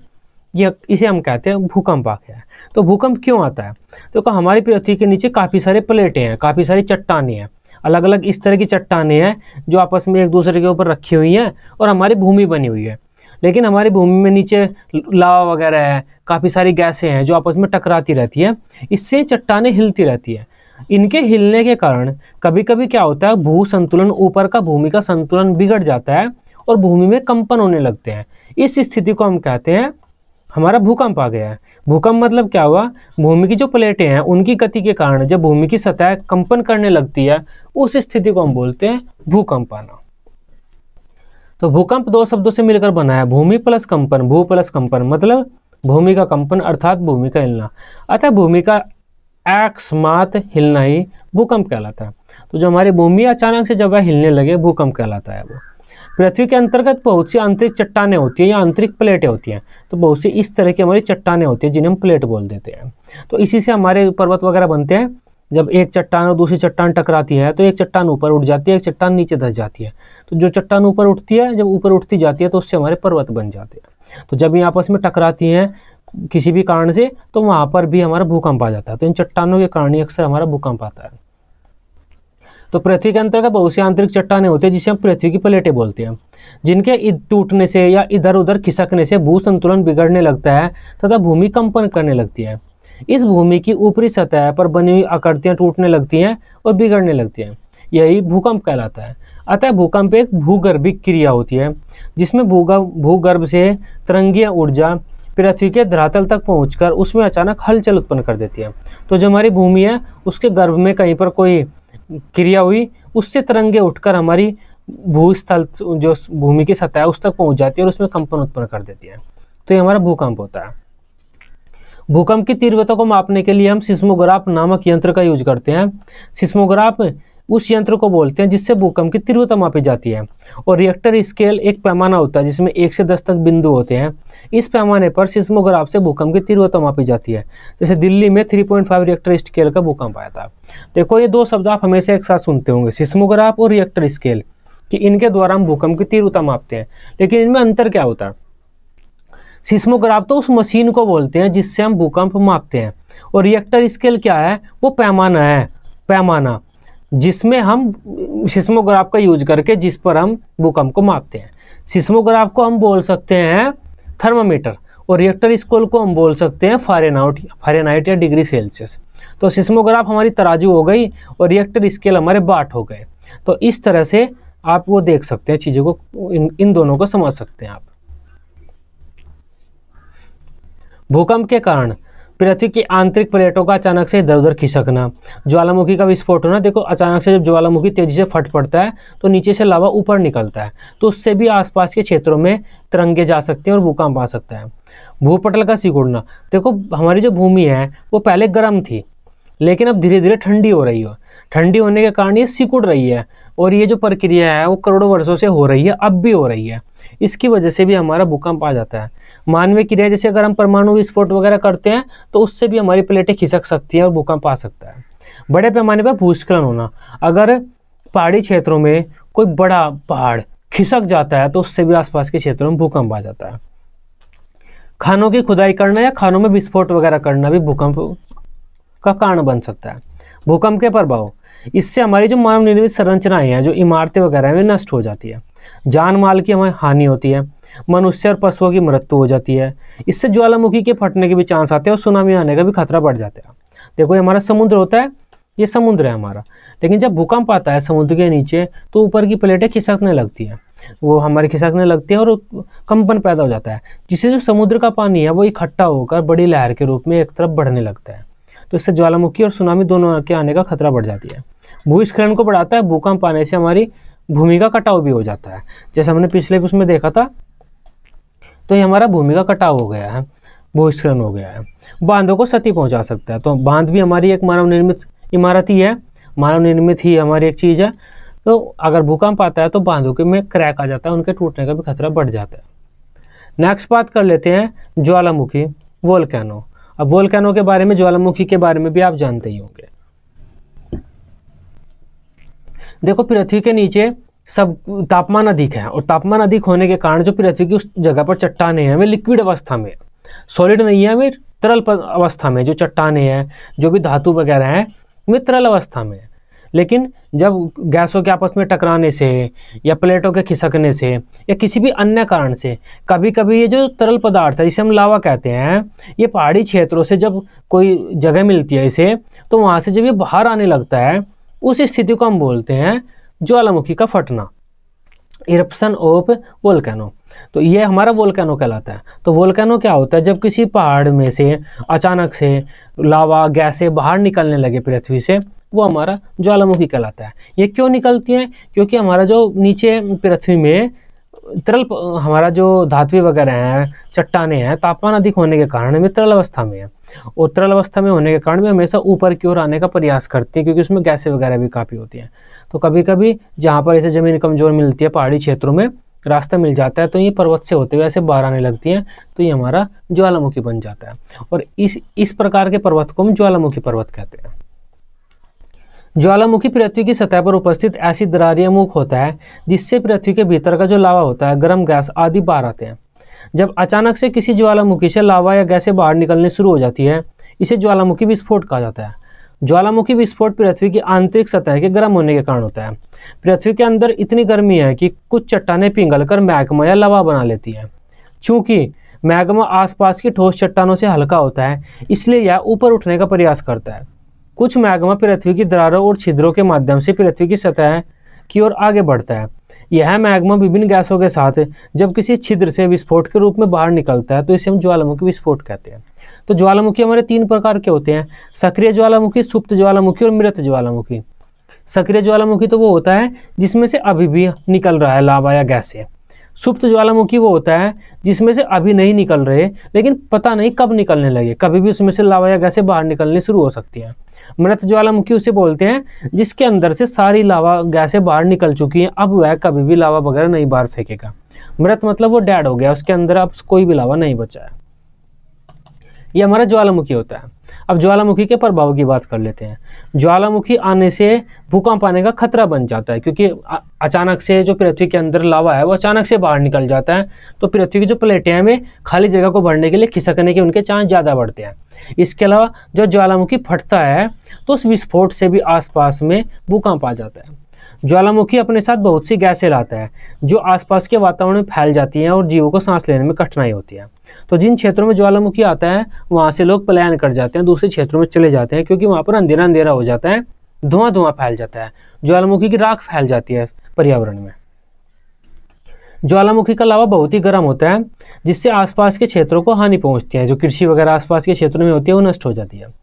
ये इसे हम कहते हैं भूकंप आ गया है। तो भूकंप क्यों आता है? देखो हमारी पृथ्वी के नीचे काफ़ी सारे प्लेटें हैं, काफ़ी सारी चट्टानें हैं, अलग अलग इस तरह की चट्टानें हैं जो आपस में एक दूसरे के ऊपर रखी हुई हैं और हमारी भूमि बनी हुई है। लेकिन हमारी भूमि में नीचे लावा वगैरह है, काफ़ी सारी गैसें हैं जो आपस में टकराती रहती है, इससे चट्टानें हिलती रहती है। इनके हिलने के कारण कभी कभी क्या होता है, भू संतुलन, ऊपर का भूमि का संतुलन बिगड़ जाता है और भूमि में कंपन होने लगते हैं। इस स्थिति को हम कहते हैं हमारा भूकंप आ गया है। भूकंप मतलब क्या हुआ, भूमि की जो प्लेटें हैं उनकी गति के कारण जब भूमि की सतह कंपन करने लगती है, उस स्थिति को हम बोलते हैं भूकंप आना। तो भूकंप दो शब्दों से मिलकर बना है, भूमि प्लस कंपन। भू प्लस कंपन मतलब भूमि का कंपन अर्थात भूमि का हिलना, अतः भूमि का अकस्मात हिलना ही भूकंप कहलाता है। तो जो हमारी भूमि अचानक से जब वह हिलने लगे, भूकंप कहलाता है वो। पृथ्वी के अंतर्गत बहुत सी आंतरिक चट्टानें होती हैं या आंतरिक प्लेटें होती हैं। तो बहुत सी इस तरह की हमारी चट्टानें होती हैं जिन्हें हम प्लेट बोल देते हैं। तो इसी से हमारे पर्वत वगैरह बनते हैं। जब एक चट्टान और दूसरी चट्टान टकराती है तो एक चट्टान ऊपर उठ जाती है, एक चट्टान नीचे धंस जाती है। तो जो चट्टान ऊपर उठती है, जब ऊपर उठती जाती है तो उससे हमारे पर्वत बन जाते हैं। तो जब ये आपस में टकराती हैं किसी भी कारण से, तो वहाँ पर भी हमारा भूकंप आ जाता है। तो इन चट्टानों के कारण ही अक्सर हमारा भूकंप आता है। तो पृथ्वी के अंतर्गत बहुत सी आंतरिक चट्टानें होती है जिसे हम पृथ्वी की प्लेटें बोलते हैं, जिनके टूटने से या इधर उधर खिसकने से भू संतुलन बिगड़ने लगता है तथा भूमि कंपन करने लगती है। इस भूमि की ऊपरी सतह पर बनी हुई आकृतियां टूटने लगती हैं और बिगड़ने लगती हैं, यही भूकंप कहलाता है। अतः भूकंप एक भूगर्भिक क्रिया होती है जिसमें भूगर्भ से तरंगीय ऊर्जा पृथ्वी के धरातल तक पहुंचकर उसमें अचानक हलचल उत्पन्न कर देती है। तो जो हमारी भूमि है उसके गर्भ में कहीं पर कोई क्रिया हुई, उससे तरंगे उठकर हमारी भूस्थल जो भूमि की सतह है उस तक पहुंच जाती है और उसमें कंपन उत्पन्न कर देती है। तो ये हमारा भूकंप होता है। भूकंप की तीव्रता को मापने के लिए हम सिस्मोग्राफ नामक यंत्र का यूज करते हैं। सिस्मोग्राफ उस यंत्र को बोलते हैं जिससे भूकंप की तीव्रता मापी जाती है। और रिएक्टर स्केल एक पैमाना होता है जिसमें 1 से 10 तक बिंदु होते हैं। इस पैमाने पर सिस्मोग्राफ से भूकंप की तीव्रता मापी जाती है। जैसे दिल्ली में 3.5 रिएक्टर स्केल का भूकंप आया था। देखो ये दो शब्द आप हमेशा एक साथ सुनते होंगे, सिस्मोग्राफ और रिएक्टर स्केल, कि इनके द्वारा हम भूकंप की तीव्रता मापते हैं। लेकिन इनमें अंतर क्या होता है? सिस्मोग्राफ तो उस मशीन को बोलते हैं जिससे हम भूकंप मापते हैं, और रिएक्टर स्केल क्या है? वो पैमाना है, पैमाना जिसमें हम सिस्मोग्राफ का यूज करके जिस पर हम भूकंप को मापते हैं। सिस्मोग्राफ को हम बोल सकते हैं थर्मामीटर और रिएक्टर स्केल को हम बोल सकते हैं फ़ारेनहाइट या डिग्री सेल्सियस। तो सिस्मोग्राफ हमारी तराजू हो गई और रिएक्टर स्केल हमारे वाट हो गए। तो इस तरह से आप वो देख सकते हैं चीज़ों को, इन दोनों को समझ सकते हैं आप। भूकंप के कारण पृथ्वी की आंतरिक प्लेटों का अचानक से इधर उधर खिसकना, ज्वालामुखी का विस्फोट होना। देखो अचानक से जब ज्वालामुखी तेजी से फट पड़ता है तो नीचे से लावा ऊपर निकलता है, तो उससे भी आसपास के क्षेत्रों में तरंगे जा सकती हैं और भूकंप आ सकता है। भूपटल का सिकुड़ना, देखो हमारी जो भूमि है वो पहले गर्म थी लेकिन अब धीरे धीरे ठंडी हो रही है। ठंडी होने के कारण ये सिकुड़ रही है और ये जो प्रक्रिया है वो करोड़ों वर्षों से हो रही है, अब भी हो रही है। इसकी वजह से भी हमारा भूकंप आ जाता है। मानवीय क्रिया, जैसे अगर हम परमाणु विस्फोट वगैरह करते हैं तो उससे भी हमारी प्लेटें खिसक सकती हैं और भूकंप आ सकता है। बड़े पैमाने पर भूस्खलन होना, अगर पहाड़ी क्षेत्रों में कोई बड़ा पहाड़ खिसक जाता है तो उससे भी आसपास के क्षेत्रों में भूकंप आ जाता है। खानों की खुदाई करना या खानों में विस्फोट वगैरह करना भी भूकंप का कारण बन सकता है। भूकंप के प्रभाव, इससे हमारी जो मानव निर्मित संरचनाएं हैं, जो इमारतें वगैरह हैं, नष्ट हो जाती है। जान माल की हमें हानि होती है, मनुष्य और पशुओं की मृत्यु हो जाती है। इससे ज्वालामुखी के फटने के भी चांस आते हैं और सुनामी आने का भी खतरा बढ़ जाता है। देखो ये हमारा समुद्र होता है, ये समुद्र है हमारा। लेकिन जब भूकंप आता है समुद्र के नीचे तो ऊपर की प्लेटें खिसकने लगती हैं, वो हमारी खिसकने लगती है और कंपन पैदा हो जाता है, जिससे जो समुद्र का पानी है वो इकट्ठा होकर बड़ी लहर के रूप में एक तरफ बढ़ने लगता है। तो इससे ज्वालामुखी और सुनामी दोनों के आने का खतरा बढ़ जाती है। भूस्खलन को बढ़ाता है, भूकंप आने से हमारी भूमि का कटाव भी हो जाता है, जैसे हमने पिछले उसमें देखा था। तो ये हमारा भूमि का कटाव हो गया है, भूस्खलन हो गया है। बांधों को क्षति पहुंचा सकता है, तो बांध भी हमारी एक मानव निर्मित इमारत ही है, मानव निर्मित ही हमारी एक चीज़ है। तो अगर भूकंप आता है तो बांधों के में क्रैक आ जाता है, उनके टूटने का भी खतरा बढ़ जाता है। नेक्स्ट बात कर लेते हैं ज्वालामुखी, वोल्केनो। अब वोल्केनो के बारे में, ज्वालामुखी के बारे में भी आप जानते ही होंगे। देखो पृथ्वी के नीचे सब तापमान अधिक है, और तापमान अधिक होने के कारण जो पृथ्वी की उस जगह पर चट्टानें हैं वे लिक्विड अवस्था में, सॉलिड नहीं है, वे तरल अवस्था में। जो चट्टानें हैं, जो भी धातु वगैरह हैं, वे तरल अवस्था में है। लेकिन जब गैसों के आपस में टकराने से या प्लेटों के खिसकने से या किसी भी अन्य कारण से कभी कभी ये जो तरल पदार्थ है जिसे हम लावा कहते हैं, ये पहाड़ी क्षेत्रों से जब कोई जगह मिलती है इसे, तो वहाँ से जब ये बाहर आने लगता है, उस स्थिति को हम बोलते हैं ज्वालामुखी का फटना, इरप्शन ऑफ वोल्केनो। तो ये हमारा वोल्केनो कहलाता है। तो वोल्केनो क्या होता है, जब किसी पहाड़ में से अचानक से लावा गैसें बाहर निकलने लगे पृथ्वी से, वो हमारा ज्वालामुखी कहलाता है। ये क्यों निकलती हैं? क्योंकि हमारा जो नीचे पृथ्वी में तरल, हमारा जो धातु वगैरह हैं, चट्टानें हैं, तापमान अधिक होने के कारण में तरल अवस्था में है, और तरल अवस्था में होने के कारण में हमेशा ऊपर की ओर आने का प्रयास करती है, क्योंकि उसमें गैसें वगैरह भी काफ़ी होती हैं। तो कभी कभी जहाँ पर ऐसे ज़मीन कमज़ोर मिलती है, पहाड़ी क्षेत्रों में रास्ता मिल जाता है, तो ये पर्वत से होते हुए ऐसे बाहर आने लगती हैं, तो ये हमारा ज्वालामुखी बन जाता है। और इस प्रकार के पर्वत को हम ज्वालामुखी पर्वत कहते हैं। ज्वालामुखी पृथ्वी की सतह पर उपस्थित ऐसी दरार या मुख होता है जिससे पृथ्वी के भीतर का जो लावा होता है, गर्म गैस आदि बाहर आते हैं। जब अचानक से किसी ज्वालामुखी से लावा या गैसें बाहर निकलने शुरू हो जाती है, इसे ज्वालामुखी विस्फोट कहा जाता है। ज्वालामुखी विस्फोट पृथ्वी की आंतरिक सतह के गर्म होने के कारण होता है। पृथ्वी के अंदर इतनी गर्मी है कि कुछ चट्टानें पिघलकर मैग्मा या लावा बना लेती है। चूंकि मैग्मा आसपास की ठोस चट्टानों से हल्का होता है, इसलिए यह ऊपर उठने का प्रयास करता है। कुछ मैग्मा पृथ्वी की दरारों और छिद्रों के माध्यम से पृथ्वी की सतह की ओर आगे बढ़ता है। यह मैग्मा विभिन्न गैसों के साथ जब किसी छिद्र से विस्फोट के रूप में बाहर निकलता है, तो इसे हम ज्वालामुखी विस्फोट कहते हैं। तो ज्वालामुखी हमारे 3 प्रकार के होते हैं: सक्रिय ज्वालामुखी, सुप्त ज्वालामुखी और मृत ज्वालामुखी। सक्रिय ज्वालामुखी तो वो होता है जिसमें से अभी भी निकल रहा है लावा या गैसें। सुप्त ज्वालामुखी वो होता है जिसमें से अभी नहीं निकल रहे, लेकिन पता नहीं कब निकलने लगे, कभी भी उसमें से लावा या गैसें बाहर निकलने शुरू हो सकती हैं। मृत ज्वालामुखी उसे बोलते हैं जिसके अंदर से सारी लावा गैसें बाहर निकल चुकी हैं, अब वह कभी भी लावा वगैरह नहीं बाहर फेंकेगा। मृत मतलब वो डेड हो गया, उसके अंदर अब कोई भी लावा नहीं बचा है। ये हमारा ज्वालामुखी होता है। अब ज्वालामुखी के प्रभाव की बात कर लेते हैं। ज्वालामुखी आने से भूकंप आने का खतरा बन जाता है, क्योंकि अचानक से जो पृथ्वी के अंदर लावा है वो अचानक से बाहर निकल जाता है, तो पृथ्वी की जो प्लेटें हैं वे खाली जगह को भरने के लिए खिसकने के उनके चांस ज़्यादा बढ़ते हैं। इसके अलावा जो ज्वालामुखी फटता है तो उस विस्फोट से भी आसपास में भूकंप आ जाता है। ज्वालामुखी अपने साथ बहुत सी गैसें लाता है जो आसपास के वातावरण में फैल जाती हैं और जीवों को सांस लेने में कठिनाई होती है। तो जिन क्षेत्रों में ज्वालामुखी आता है वहाँ से लोग पलायन कर जाते हैं, दूसरे क्षेत्रों में चले जाते हैं, क्योंकि वहाँ पर अंधेरा अंधेरा हो जाता है, धुआं धुआं फैल जाता है, ज्वालामुखी की राख फैल जाती है पर्यावरण में। ज्वालामुखी का लावा बहुत ही गर्म होता है, जिससे आसपास के क्षेत्रों को हानि पहुँचती है। जो कृषि वगैरह आसपास के क्षेत्रों में होती है वो नष्ट हो जाती है।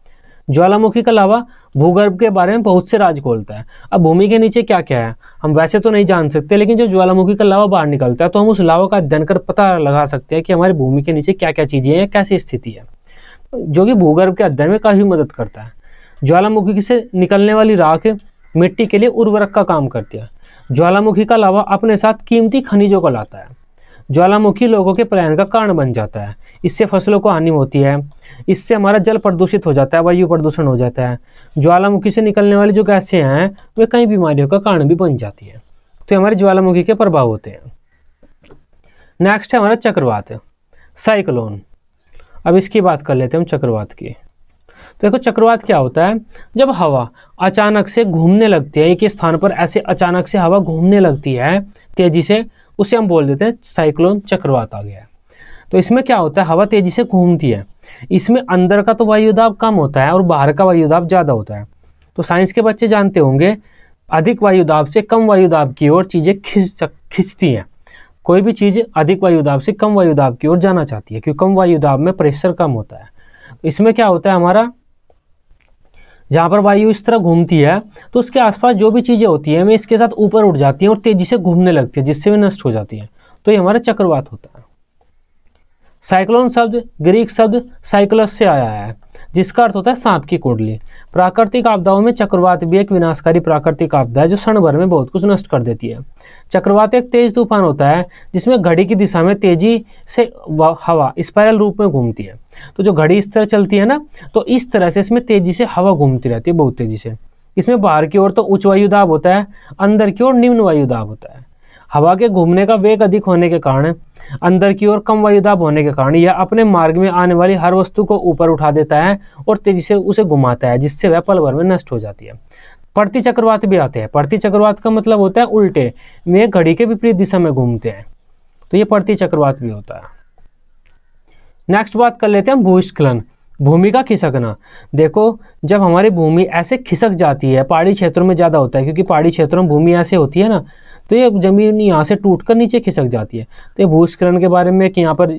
ज्वालामुखी का लावा भूगर्भ के बारे में बहुत से राज खोलता है। अब भूमि के नीचे क्या क्या है हम वैसे तो नहीं जान सकते, लेकिन जब ज्वालामुखी का लावा बाहर निकलता है तो हम उस लावा का अध्ययन कर पता लगा सकते हैं कि हमारी भूमि के नीचे क्या क्या चीज़ें हैं, कैसी स्थिति है, जो कि भूगर्भ के अध्ययन में काफ़ी मदद करता है। ज्वालामुखी से निकलने वाली राख मिट्टी के लिए उर्वरक का काम करती है। ज्वालामुखी का लावा अपने साथ कीमती खनिजों को लाता है। ज्वालामुखी लोगों के पलायन का कारण बन जाता है। इससे फसलों को हानि होती है, इससे हमारा जल प्रदूषित हो जाता है, वायु प्रदूषण हो जाता है। ज्वालामुखी से निकलने वाली जो गैसें हैं वे कई बीमारियों का कारण भी बन जाती है। तो हमारे ज्वालामुखी के प्रभाव होते हैं। नेक्स्ट है हमारा चक्रवात, साइक्लोन। अब इसकी बात कर लेते हैं हम चक्रवात की। तो देखो चक्रवात क्या होता है, जब हवा अचानक से घूमने लगती है, एक स्थान पर ऐसे अचानक से हवा घूमने लगती है तेजी से, उसे हम बोल देते हैं साइक्लोन, चक्रवात आ गया है। तो इसमें क्या होता है, हवा तेजी से घूमती है, इसमें अंदर का तो वायुदाब कम होता है और बाहर का वायुदाब ज़्यादा होता है। तो साइंस के बच्चे जानते होंगे अधिक वायु दाब से कम वायु दाब की ओर चीज़ें खिंचती हैं। कोई भी चीज़ अधिक वायु दाब से कम वायु दाब की ओर जाना चाहती है, क्योंकि कम वायु दाब में प्रेशर कम होता है। इसमें क्या होता है, हमारा जहाँ पर वायु इस तरह घूमती है तो उसके आसपास जो भी चीज़ें होती हैं वे इसके साथ ऊपर उठ जाती हैं और तेज़ी से घूमने लगती है, जिससे वे नष्ट हो जाती हैं। तो ये हमारा चक्रवात होता है। साइक्लोन शब्द ग्रीक शब्द साइक्लस से आया है, जिसका अर्थ होता है सांप की कुंडली। प्राकृतिक आपदाओं में चक्रवात भी एक विनाशकारी प्राकृतिक आपदा है जो क्षण भर में बहुत कुछ नष्ट कर देती है। चक्रवात एक तेज तूफान होता है जिसमें घड़ी की दिशा में तेजी से हवा स्पाइरल रूप में घूमती है। तो जो घड़ी इस तरह चलती है ना, तो इस तरह से इसमें तेजी से हवा घूमती रहती है, बहुत तेजी से। इसमें बाहर की ओर तो उच्च वायु दाब होता है, अंदर की ओर निम्न वायु दाब होता है। हवा के घूमने का वेग अधिक होने के कारण, अंदर की ओर कम वायु दाब होने के कारण यह अपने मार्ग में आने वाली हर वस्तु को ऊपर उठा देता है और तेजी से उसे घुमाता है, जिससे वह पल भर में नष्ट हो जाती है। प्रति चक्रवात भी आते हैं। प्रति चक्रवात का मतलब होता है उल्टे, वे घड़ी के विपरीत दिशा में घूमते हैं, तो ये प्रति चक्रवात भी होता है। नेक्स्ट बात कर लेते हैं हम भूस्खलन, भूमि का खिसकना। देखो, जब हमारी भूमि ऐसे खिसक जाती है, पहाड़ी क्षेत्रों में ज़्यादा होता है, क्योंकि पहाड़ी क्षेत्रों में भूमि ऐसे होती है ना, तो ये ज़मीन यहाँ से टूटकर नीचे खिसक जाती है। तो ये भूस्खलन के बारे में एक यहाँ पर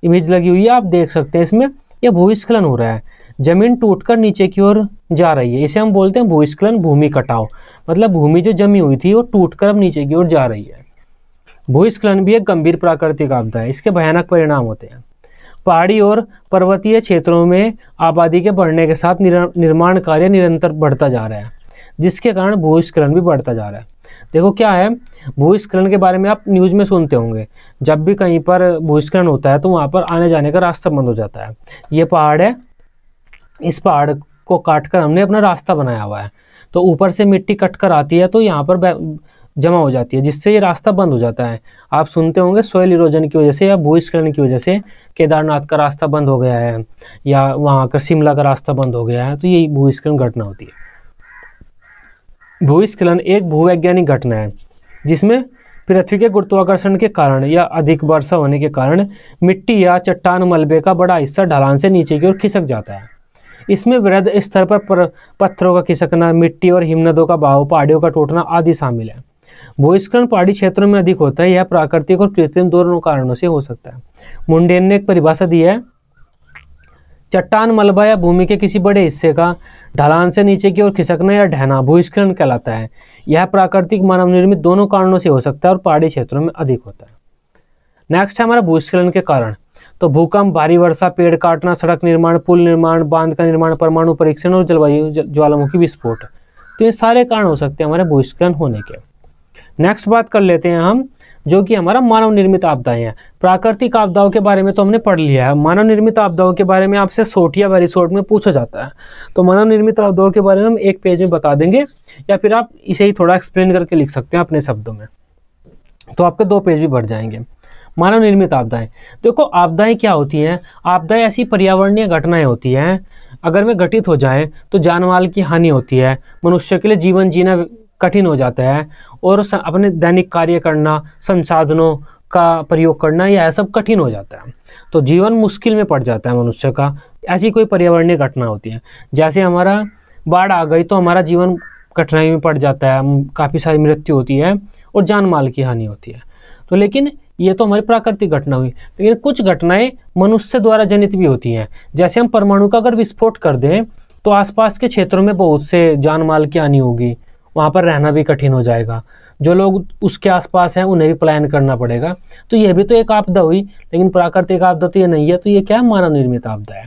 इमेज लगी हुई है, आप देख सकते हैं। इसमें यह भूस्खलन हो रहा है, ज़मीन टूटकर नीचे की ओर जा रही है। इसे हम बोलते हैं भूस्खलन, भूमि कटाव। मतलब भूमि जो जमी हुई थी वो टूटकर अब नीचे की ओर जा रही है। भूस्खलन भी एक गंभीर प्राकृतिक आपदा है, इसके भयानक परिणाम होते हैं। पहाड़ी और पर्वतीय क्षेत्रों में आबादी के बढ़ने के साथ निर्माण कार्य निरंतर बढ़ता जा रहा है, जिसके कारण भूस्खलन भी बढ़ता जा रहा है। देखो क्या है, भूस्खलन के बारे में आप न्यूज़ में सुनते होंगे, जब भी कहीं पर भूस्खलन होता है तो वहाँ पर आने जाने का रास्ता बंद हो जाता है। ये पहाड़ है, इस पहाड़ को काटकर हमने अपना रास्ता बनाया हुआ है, तो ऊपर से मिट्टी कटकर आती है तो यहाँ पर जमा हो जाती है, जिससे ये रास्ता बंद हो जाता है। आप सुनते होंगे सॉइल इरोजन की वजह से या भूस्खलन की वजह से केदारनाथ का रास्ता बंद हो गया है, या वहाँ का शिमला का रास्ता बंद हो गया है, तो यही भूस्खलन घटना होती है। भूस्खलन एक भूवैज्ञानिक घटना है जिसमें पृथ्वी के गुरुत्वाकर्षण के कारण या अधिक वर्षा होने के कारण मिट्टी या चट्टान मलबे का बड़ा हिस्सा ढलान से नीचे की ओर खिसक जाता है। इसमें वृहद स्तर पर पत्थरों का खिसकना, मिट्टी और हिमनदों का बहाव, पहाड़ियों का टूटना आदि शामिल है। भूस्खलन पहाड़ी क्षेत्रों में अधिक होता है। यह प्राकृतिक और कृत्रिम दोनों कारणों से हो सकता है। मुंडेन ने एक परिभाषा दी है, चट्टान मलबा या भूमि के किसी बड़े हिस्से का ढलान से नीचे की ओर खिसकना या ढहना भूस्खलन कहलाता है। यह प्राकृतिक मानव निर्मित दोनों कारणों से हो सकता है और पहाड़ी क्षेत्रों में अधिक होता है। नेक्स्ट है हमारा भूस्खलन के कारण। तो भूकंप, भारी वर्षा, पेड़ काटना, सड़क निर्माण, पुल निर्माण, बांध का निर्माण, परमाणु परीक्षण और जलवायु ज्वालामुखी विस्फोट, तो ये सारे कारण हो सकते हैं हमारे भूस्खलन होने के। नेक्स्ट बात कर लेते हैं हम, जो कि हमारा मानव निर्मित आपदाएं हैं। प्राकृतिक आपदाओं के बारे में तो हमने पढ़ लिया है, मानव निर्मित आपदाओं के बारे में आपसे शॉर्ट या वेरी शॉर्ट में पूछा जाता है। तो मानव निर्मित आपदाओं के बारे में हम एक पेज में बता देंगे, या फिर आप इसे ही थोड़ा एक्सप्लेन करके लिख सकते हैं अपने शब्दों में, तो आपके 2 पेज भी भर जाएंगे। मानव निर्मित आपदाएं, देखो आपदाएं क्या होती हैं? आपदाएं ऐसी पर्यावरणीय घटनाएं होती हैं, अगर वे घटित हो जाएं तो जानमाल की हानि होती है, मनुष्य के लिए जीवन जीना कठिन हो जाता है, और अपने दैनिक कार्य करना, संसाधनों का प्रयोग करना, यह सब कठिन हो जाता है। तो जीवन मुश्किल में पड़ जाता है मनुष्य का। ऐसी कोई पर्यावरणीय घटना होती है, जैसे हमारा बाढ़ आ गई तो हमारा जीवन कठिनाई में पड़ जाता है, काफ़ी सारी मृत्यु होती है और जान माल की हानि होती है। तो लेकिन ये तो हमारी प्राकृतिक घटना हुई, लेकिन कुछ घटनाएं मनुष्य द्वारा जनित भी होती हैं। जैसे हम परमाणु का अगर विस्फोट कर दें तो आसपास के क्षेत्रों में बहुत से जान माल की हानि होगी, वहाँ पर रहना भी कठिन हो जाएगा, जो लोग उसके आसपास हैं उन्हें भी पलायन करना पड़ेगा। तो यह भी तो एक आपदा हुई, लेकिन प्राकृतिक आपदा तो ये नहीं है, तो ये क्या है? मानव निर्मित आपदा है।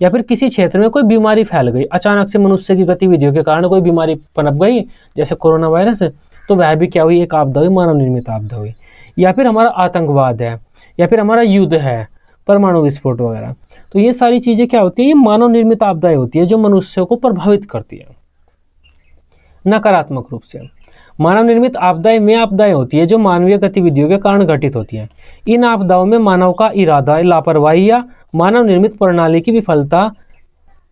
या फिर किसी क्षेत्र में कोई बीमारी फैल गई, अचानक से मनुष्य की गतिविधियों के कारण कोई बीमारी पनप गई, जैसे कोरोना वायरस, तो वह भी क्या हुई? एक आपदा हुई, मानव निर्मित आपदा हुई। या फिर हमारा आतंकवाद है, या फिर हमारा युद्ध है, परमाणु विस्फोट वगैरह, तो ये सारी चीज़ें क्या होती है? ये मानव निर्मित आपदाएं होती है जो मनुष्य को प्रभावित करती है नकारात्मक रूप से। मानव निर्मित आपदाएं वे आपदाएं होती है जो मानवीय गतिविधियों के कारण घटित होती हैं। इन आपदाओं में मानव का इरादा, लापरवाही या मानव निर्मित प्रणाली की विफलता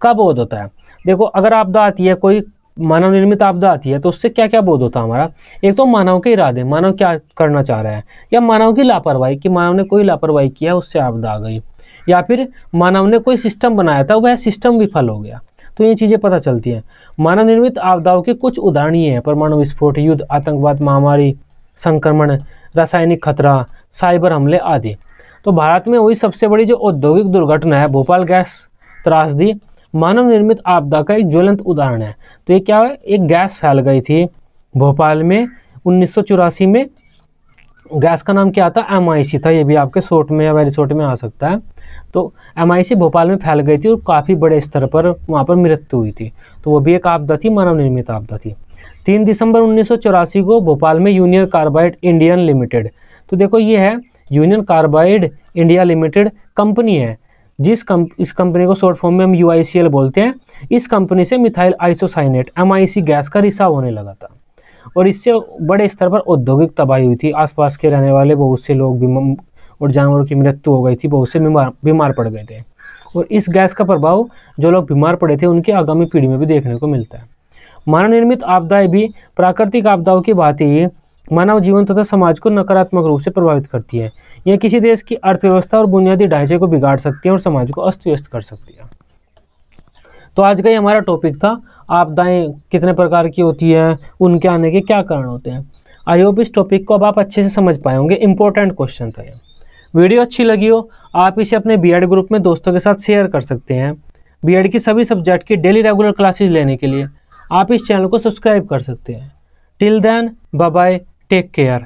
का बोध होता है। देखो, अगर आपदा आती है, कोई मानव निर्मित आपदा आती है, तो उससे क्या क्या बोध होता है हमारा? एक तो मानव के इरादे, मानव क्या करना चाह रहा है, या मानव की लापरवाही कि मानव ने कोई लापरवाही किया, उससे आपदा आ गई, या फिर मानव ने कोई सिस्टम बनाया था, वह सिस्टम विफल हो गया। तो ये चीज़ें पता चलती हैं। मानव निर्मित आपदाओं के कुछ उदाहरण ये हैं: परमाणु विस्फोट, युद्ध, आतंकवाद, महामारी, संक्रमण, रासायनिक खतरा, साइबर हमले आदि। तो भारत में हुई सबसे बड़ी जो औद्योगिक दुर्घटना है भोपाल गैस त्रासदी मानव निर्मित आपदा का एक ज्वलंत उदाहरण है। तो ये क्या है, एक गैस फैल गई थी भोपाल में 1984 में। गैस का नाम क्या था, MIC था। ये भी आपके शॉर्ट में या वेरी शॉर्ट में आ सकता है। तो MIC भोपाल में फैल गई थी और काफ़ी बड़े स्तर पर वहाँ पर मृत्यु हुई थी। तो वो भी एक आपदा थी, मानव निर्मित आपदा थी। 3 दिसंबर 1984 को भोपाल में यूनियन कार्बाइड इंडियन लिमिटेड, तो देखो ये है union carbide India limited company है, इस कंपनी को शॉर्ट फॉर्म में हम UICL बोलते हैं। इस कंपनी से मिथाइल आइसोसाइनेट MIC गैस का रिसाव होने लगा था और इससे बड़े स्तर पर औद्योगिक तबाही हुई थी। आसपास के रहने वाले बहुत से लोग और जानवरों की मृत्यु हो गई थी, बहुत से बीमार पड़ गए थे। और इस गैस का प्रभाव जो लोग बीमार पड़े थे उनकी आगामी पीढ़ी में भी देखने को मिलता है। मानव निर्मित आपदाएं भी प्राकृतिक आपदाओं की भांति ही मानव जीवन तथा समाज को नकारात्मक रूप से प्रभावित करती है। यह किसी देश की अर्थव्यवस्था और बुनियादी ढांचे को बिगाड़ सकती है और समाज को अस्त व्यस्त कर सकती है। तो आज का ये हमारा टॉपिक था, आपदाएं कितने प्रकार की होती हैं, उनके आने के क्या कारण होते हैं। आई होप इस टॉपिक को अब आप अच्छे से समझ पाए होंगे। इंपॉर्टेंट क्वेश्चन था ये। वीडियो अच्छी लगी हो आप इसे अपने बीएड ग्रुप में दोस्तों के साथ शेयर कर सकते हैं। बीएड की सभी सब्जेक्ट की डेली रेगुलर क्लासेज लेने के लिए आप इस चैनल को सब्सक्राइब कर सकते हैं। Till then bye bye, take care.